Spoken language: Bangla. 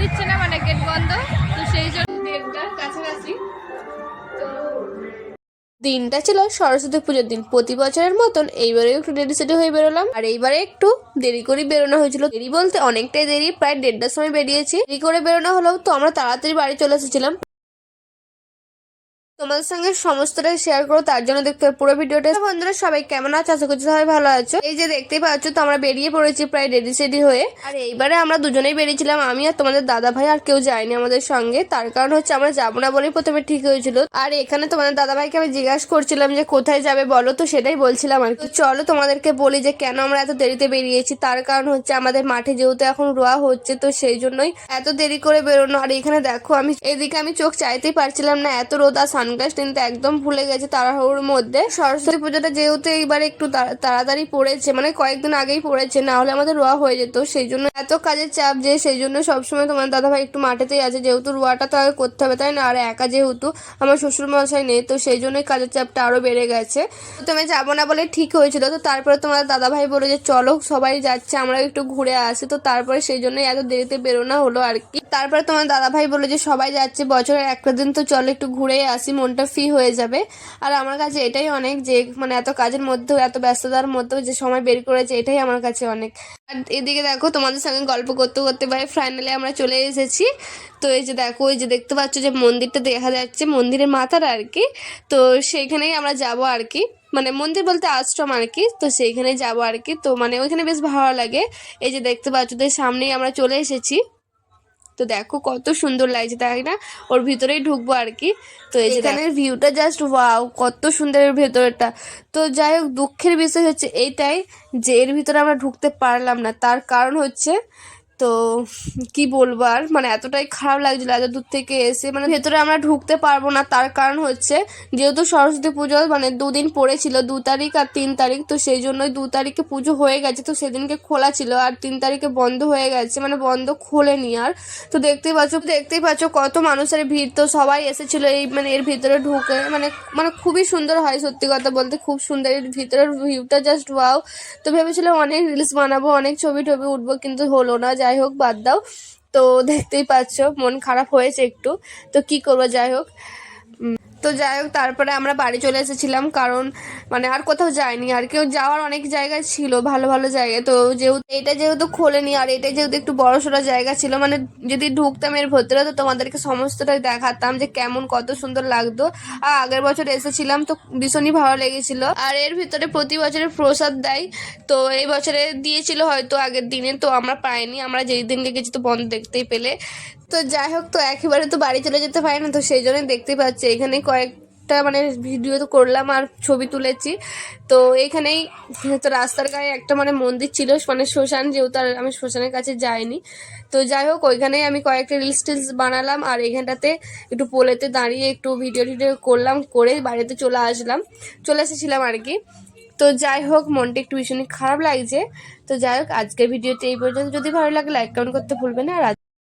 দিচ্ছে না, মানে গেট বন্ধ, তো সেই জন্য দেড়টার কাছাকাছি। তো দিনটা ছিল সরস্বতী পুজোর দিন, প্রতি বছরের মতন এইবারে একটু রেডি সেডি হয়ে বেরোলাম। আর এইবারে একটু দেরি করে বেরোনো হয়েছিল, দেরি বলতে অনেকটাই দেরি, প্রায় 1:30টার সময় বেরিয়েছি। দেরি করে বেরোনো হলেও তো আমরা তাড়াতাড়ি বাড়ি চলে এসেছিলাম। তোমাদের সঙ্গে সমস্তটাই শেয়ার করো, তার জন্য দেখতে হবে পুরো ভিডিওটা। বন্ধুরা সবাই কেমন আছো? আশা করছি সবাই ভালো আছো। এই যে দেখতেই পাচ্ছ, তো আমরা বেরিয়ে পড়েছি প্রায় রেডি সেডি হয়ে। আর এইবারে আমরা দুজনেই বেরিয়েছিলাম, আমি আর তোমাদের দাদা ভাই, আর কেউ যায়নি আমাদের সঙ্গে। তার কারণ হচ্ছে আমরা যাবো না বলেই প্রথমে ঠিক হয়েছিল। আর এখানে তোমাদের দাদা ভাইকে আমি জিজ্ঞাসা করছিলাম যে কোথায় যাবে বলো, তো সেটাই বলছিলাম আর কি। চলো তোমাদেরকে বলি যে কেন আমরা এত দেরিতে বেরিয়েছি। তার কারণ হচ্ছে আমাদের মাঠে যেহেতু এখন রোয়া হচ্ছে, তো সেই জন্যই এত দেরি করে বেরোনো। আর এখানে দেখো, আমি এদিকে আমি চোখ চাইতেই পারছিলাম না, এত রোদ। আর সানগ্লাস কিনতে একদম ভুলে গেছে তাড়াহুড়োর মধ্যে। সরস্বতী পুজোটা যেহেতু এইবার একটু তাড়াতাড়ি পড়েছে, মানে কয়েকদিন আগেই পড়েছে, না হলে আমাদের রোয়া হয়ে যেত। সেই জন্য এত কাজের চাপ যে সেই জন্য সবসময় তোমার দাদা ভাই একটু মাঠেতেই আছে, যেহেতু রোয়াটা তো আগে করতে হবে, তাই না? আর একা যেহেতু আমার শ্বশুর মশাই নেই, তো সেই জন্যই কাজের চাপটা আরো বেড়ে গেছে। তুমি যাবো না বলে ঠিক হয়েছিল, তো তারপরে তোমার দাদা ভাই বলে যে চলো সবাই যাচ্ছে, আমরা একটু ঘুরে আসি। তো তারপরে সেই জন্যই এত দেরিতে বেরোনো হলো আর কি। তারপরে তোমার দাদা ভাই বলে যে সবাই যাচ্ছে, বছরের একটা দিন তো চলো একটু ঘুরে আসি, মনটা ফ্রি হয়ে যাবে। আর আমার কাছে এটাই অনেক, যে মানে এত কাজের মধ্যেও, এত ব্যস্ততার মধ্যেও যে সময় বের করেছে, এটাই আমার কাছে অনেক। আর এদিকে দেখো, তোমাদের সঙ্গে গল্প করতে করতে ফাইনালি আমরা চলে এসেছি। তো এই যে দেখো, ওই যে দেখতে পাচ্ছ যে মন্দিরটা দেখা যাচ্ছে, মন্দিরের মাথাটা আর কি। তো সেইখানেই আমরা যাব আর কি, মানে মন্দির বলতে আশ্রম আর কি। তো সেইখানে যাবো আর কি। তো মানে ওইখানে বেশ ভালো লাগে। এই যে দেখতে পাচ্ছ, তো সামনেই আমরা চলে এসেছি। তো দেখো কত সুন্দর লাগছে, তাই না? ওর ভিতরেই ঢুকবো আর কি। তো এই যে এখানের ভিউটা জাস্ট ওয়াও, কত সুন্দর এর ভেতরটা। তো যাই হোক, দুঃখের বিষয় হচ্ছে এইটাই যে এর ভিতরে আমরা ঢুকতে পারলাম না। তার কারণ হচ্ছে, তো কি বলবো আর, মানে এতটাই খারাপ লাগছিল এত দূর থেকে এসে, মানে ভেতরে আমরা ঢুকতে পারবো না। তার কারণ হচ্ছে যেহেতু সরস্বতী পুজো মানে দুদিন পড়েছিল, 2 তারিখ আর 3 তারিখ, তো সেই জন্যই 2 তারিখে পুজো হয়ে গেছে, তো সেদিনকে খোলা ছিল। আর 3 তারিখে বন্ধ হয়ে গেছে, মানে বন্ধ খোলেনি আর। তো দেখতেই পাচ্ছ কত মানুষের ভিড়। তো সবাই এসেছিল এই মানে এর ভিতরে ঢুকে, মানে মানে খুবই সুন্দর হয়, সত্যি কথা বলতে খুব সুন্দর। এর ভিতরের ভিউটা জাস্ট ওয়াও। তো ভেবেছিলাম অনেক রিলস বানাবো, অনেক ছবি টবি উঠবো, কিন্তু হলো না। যাই হোক, বাদ দাও। তো দেখতেই পাচ্ছ মন খারাপ হয়েছে একটু, তো কি করবো, যাই হোক। তো যাই হোক, তারপরে আমরা বাড়ি চলে এসেছিলাম, কারণ মানে আর কোথাও যায়নি আর কেউ, যাওয়ার অনেক জায়গা ছিল, ভালো ভালো জায়গায়। তো যেহেতু খোলেনি, আর এটা যেহেতু একটু বড়সড় জায়গা ছিল, মানে যদি ঢুকতাম এর ভেতরে, তো তোমাদেরকে সমস্তটাই দেখাতাম যে কেমন কত সুন্দর লাগতো। আর আগের বছর এসেছিলাম, তো ভীষণই ভালো লেগেছিল। আর এর ভিতরে প্রতি বছরের প্রসাদ দেয়, তো এই বছরে দিয়েছিল হয়তো আগের দিনে, তো আমরা পাইনি, আমরা যেই দিন গেছি তো বন্ধ দেখতেই পেলে। তো যাই হোক, তো একেবারে তো বাড়ি চলে যেতে পারি না, তো সেই জন্যই দেখতেই পাচ্ছি এখানে কয়েকটা মানে ভিডিও তো করলাম আর ছবি তুলেছি। তো এইখানেই তো রাস্তার গায়ে একটা মানে মন্দির ছিল, মানে শ্মশান, যেহেতু আর আমি শ্মশানের কাছে যাইনি। তো যাই হোক, ওইখানেই আমি কয়েকটা রিলস টিলস বানালাম, আর এখানটাতে একটু পোলেতে দাঁড়িয়ে একটু ভিডিও টিডিও করলাম, করে বাড়িতে চলে এসেছিলাম আর কি। তো যাই হোক, মনটা একটু ভীষণই খারাপ লাগছে। তো যাই হোক, আজকের ভিডিওতে এই পর্যন্ত। যদি ভালো লাগে লাইক কমেন্ট করতে ভুলবেন না। আর